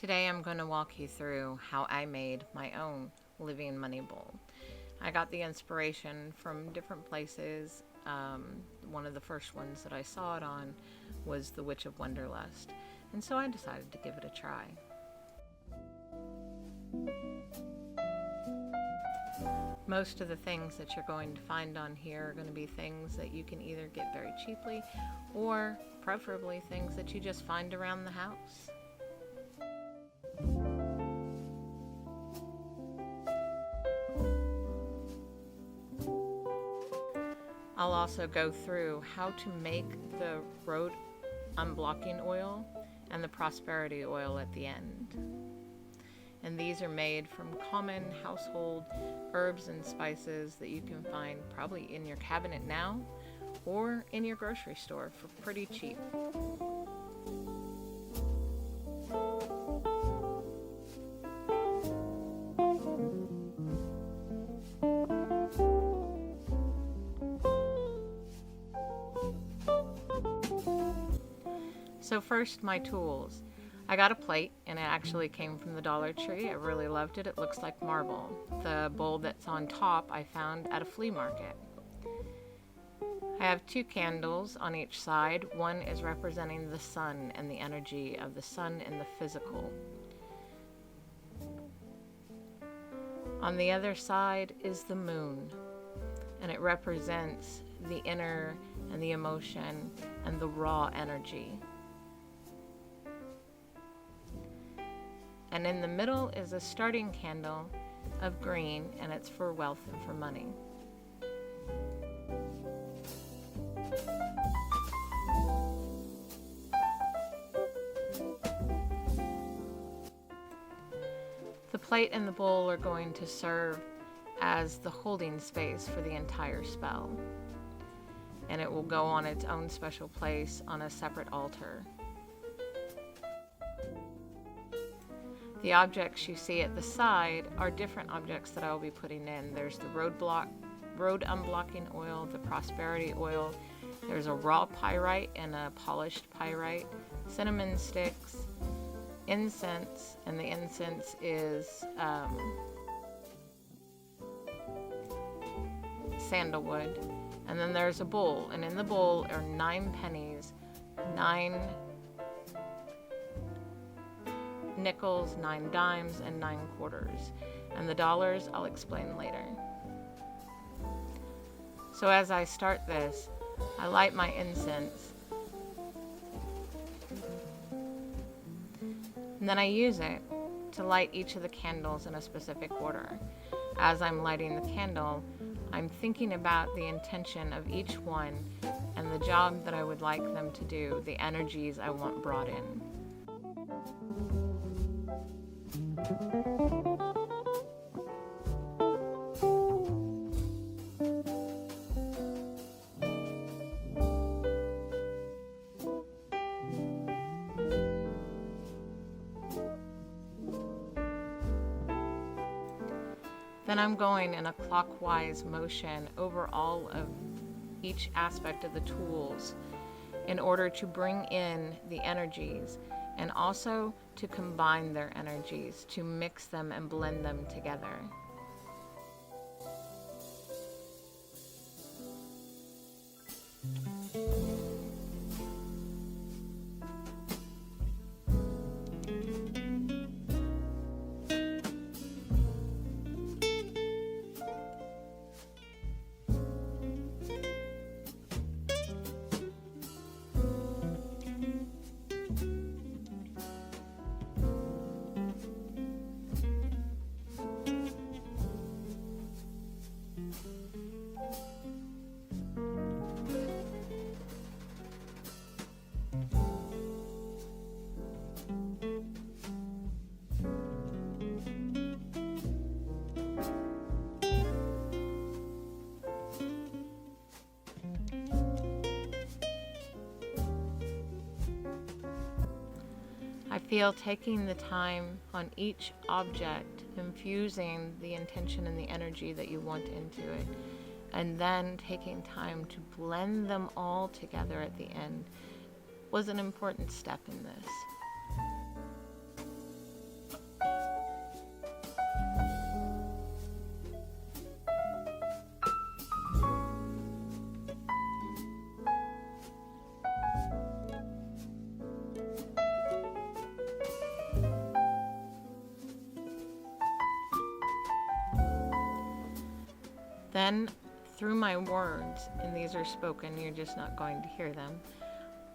Today I'm going to walk you through how I made my own living money bowl. I got the inspiration from different places. One of the first ones that I saw it on was The Witch of Wonderlust, and so I decided to give it a try. Most of the things that you're going to find on here are going to be things that you can either get very cheaply or preferably things that you just find around the house. I'll also go through how to make the road unblocking oil and the prosperity oil at the end. And these are made from common household herbs and spices that you can find probably in your cabinet now or in your grocery store for pretty cheap. So first, my tools. I got a plate, and it actually came from the Dollar Tree. I really loved it. It looks like marble. The bowl that's on top I found at a flea market. I have 2 candles on each side. One is representing the sun and the energy of the sun and the physical. On the other side is the moon, and it represents the inner and the emotion and the raw energy. And in the middle is a starting candle of green, and it's for wealth and for money. The plate and the bowl are going to serve as the holding space for the entire spell, and it will go on its own special place on a separate altar. The objects you see at the side are different objects that I will be putting in. There's the road unblocking oil, the prosperity oil. There's a raw pyrite and a polished pyrite, cinnamon sticks, incense, and the incense is sandalwood. And then there's a bowl, and in the bowl are 9 pennies, 9 nickels, 9 dimes, and 9 quarters. And the dollars I'll explain later. So as I start this, I light my incense, and then I use it to light each of the candles in a specific order. As I'm lighting the candle, I'm thinking about the intention of each one and the job that I would like them to do, the energies I want brought in. Then I'm going in a clockwise motion over all of each aspect of the tools in order to bring in the energies and also to combine their energies, to mix them and blend them together. I feel taking the time on each object, infusing the intention and the energy that you want into it, and then taking time to blend them all together at the end was an important step in this. Then, through my words, and these are spoken, you're just not going to hear them,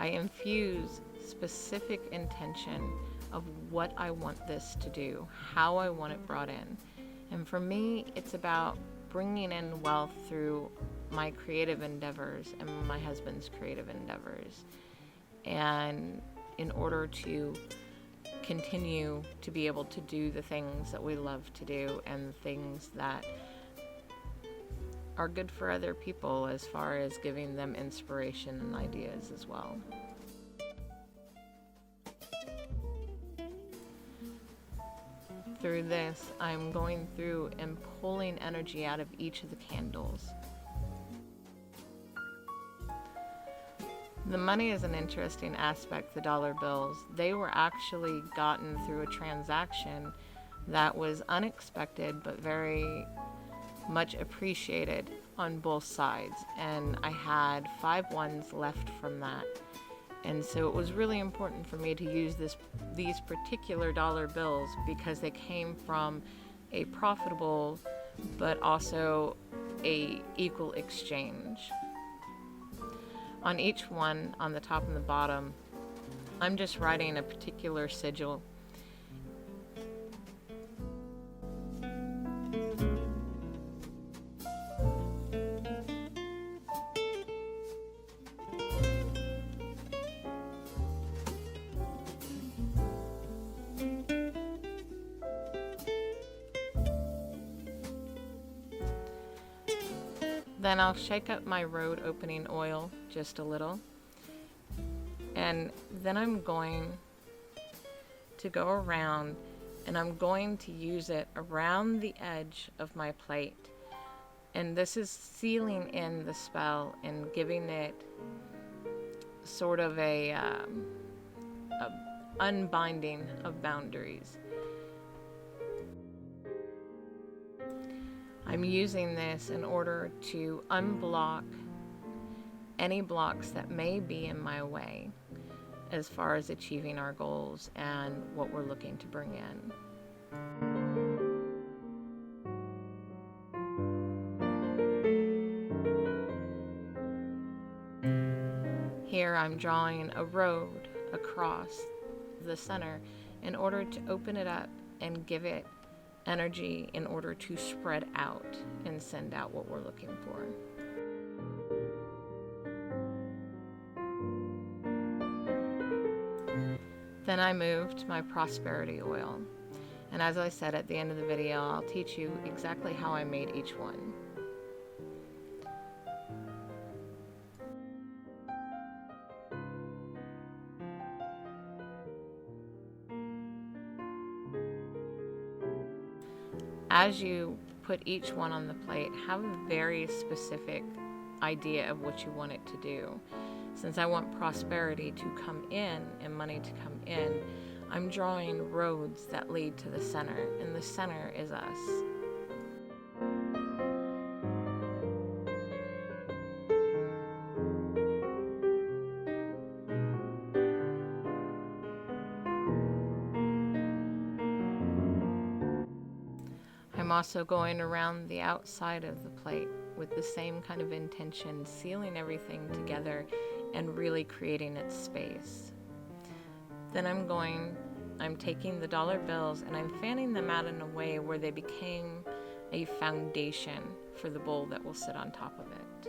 I infuse specific intention of what I want this to do, how I want it brought in. And for me, it's about bringing in wealth through my creative endeavors and my husband's creative endeavors. And in order to continue to be able to do the things that we love to do and the things that are good for other people, as far as giving them inspiration and ideas as well. Through this, I'm going through and pulling energy out of each of the candles. The money is an interesting aspect, the dollar bills. They were actually gotten through a transaction that was unexpected but very much appreciated on both sides. And I had 5 ones left from that. And so it was really important for me to use these particular dollar bills because they came from a profitable but also a equal exchange. On each one, on the top and the bottom, I'm just writing a particular sigil. Then I'll shake up my road opening oil just a little. And then I'm going to go around and I'm going to use it around the edge of my plate. And this is sealing in the spell and giving it sort of a unbinding of boundaries. I'm using this in order to unblock any blocks that may be in my way as far as achieving our goals and what we're looking to bring in. Here I'm drawing a road across the center in order to open it up and give it energy in order to spread out and send out what we're looking for. Then I moved my prosperity oil. And as I said at the end of the video, I'll teach you exactly how I made each one. As you put each one on the plate, have a very specific idea of what you want it to do. Since I want prosperity to come in and money to come in, I'm drawing roads that lead to the center, and the center is us. I'm also going around the outside of the plate with the same kind of intention, sealing everything together and really creating its space. Then I'm taking the dollar bills and I'm fanning them out in a way where they became a foundation for the bowl that will sit on top of it.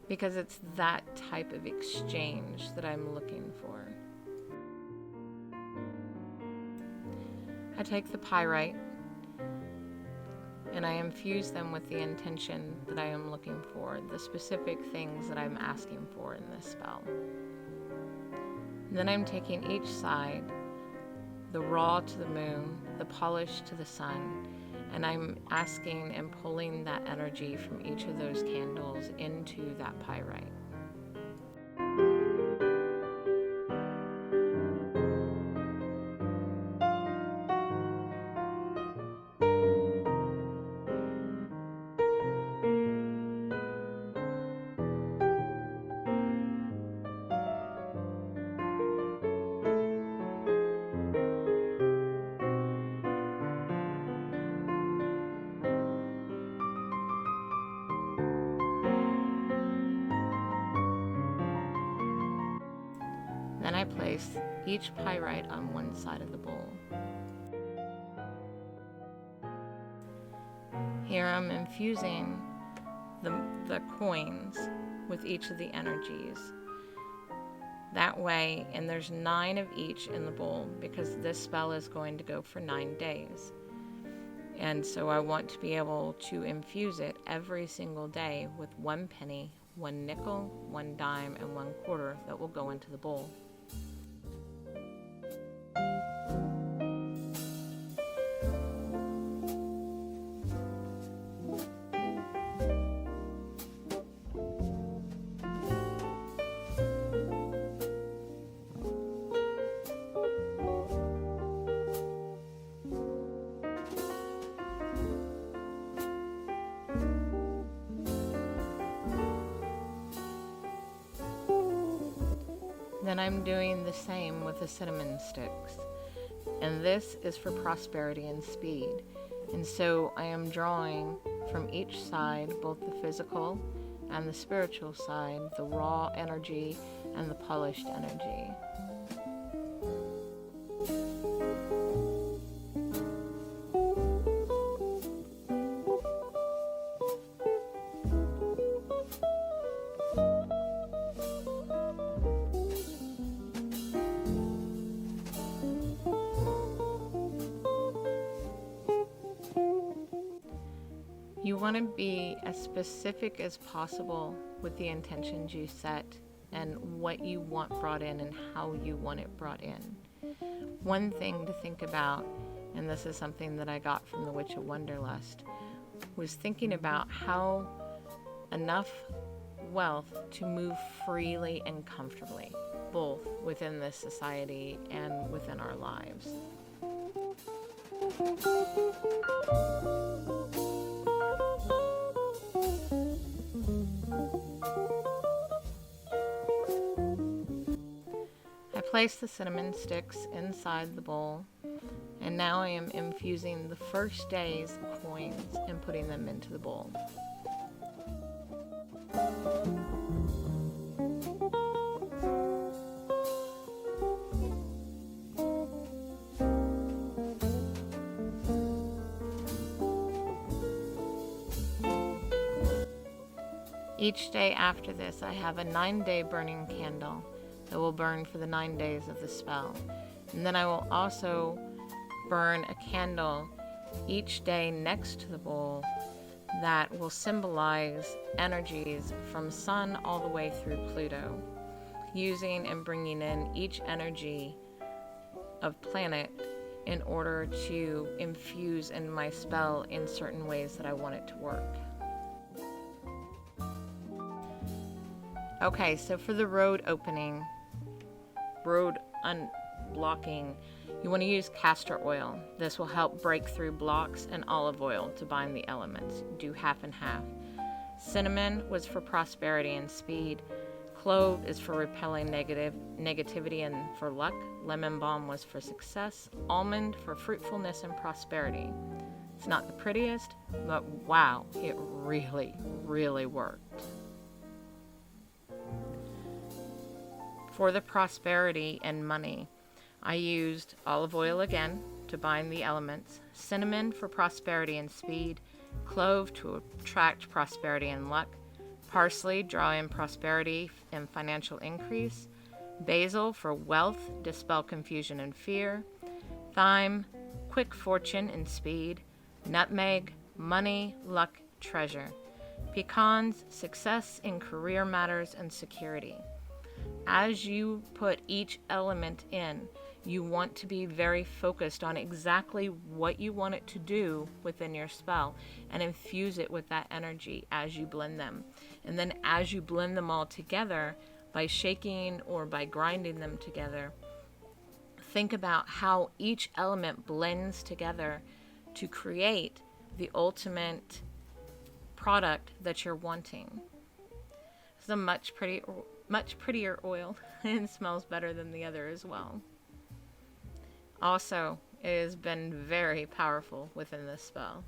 Because it's that type of exchange that I'm looking for. I take the pyrite and I infuse them with the intention that I am looking for, the specific things that I'm asking for in this spell. And then I'm taking each side, the raw to the moon, the polished to the sun, and I'm asking and pulling that energy from each of those candles into that pyrite. I place each pyrite on one side of the bowl. Here I'm infusing the coins with each of the energies. That way, and there's 9 of each in the bowl because this spell is going to go for 9 days. And so I want to be able to infuse it every single day with 1 penny, 1 nickel, 1 dime, and 1 quarter that will go into the bowl. Then I'm doing the same with the cinnamon sticks. And this is for prosperity and speed. And so I am drawing from each side, both the physical and the spiritual side, the raw energy and the polished energy. You want to be as specific as possible with the intentions you set and what you want brought in and how you want it brought in. One thing to think about, and this is something that I got from the Witch of Wonderlust, was thinking about how enough wealth to move freely and comfortably, both within this society and within our lives. I place the cinnamon sticks inside the bowl, and now I am infusing the first day's coins and putting them into the bowl. Each day after this, I have a 9-day burning candle that will burn for the 9 days of the spell. And then I will also burn a candle each day next to the bowl that will symbolize energies from Sun all the way through Pluto, using and bringing in each energy of planet in order to infuse in my spell in certain ways that I want it to work. Okay, so for the road opening, road unblocking, you want to use castor oil. This will help break through blocks, and olive oil to bind the elements. Do half and half. Cinnamon was for prosperity and speed. Clove is for repelling negativity and for luck. Lemon balm was for success. Almond for fruitfulness and prosperity. It's not the prettiest, but wow, it really, really worked. For the prosperity and money, I used olive oil again to bind the elements, cinnamon for prosperity and speed, clove to attract prosperity and luck, parsley, draw in prosperity and financial increase, basil for wealth, dispel confusion and fear, thyme, quick fortune and speed, nutmeg, money, luck, treasure, pecans, success in career matters and security. As you put each element in, you want to be very focused on exactly what you want it to do within your spell and infuse it with that energy as you blend them. And then as you blend them all together, by shaking or by grinding them together, think about how each element blends together to create the ultimate product that you're wanting. It's a much prettier oil and smells better than the other as well. Also, it has been very powerful within this spell.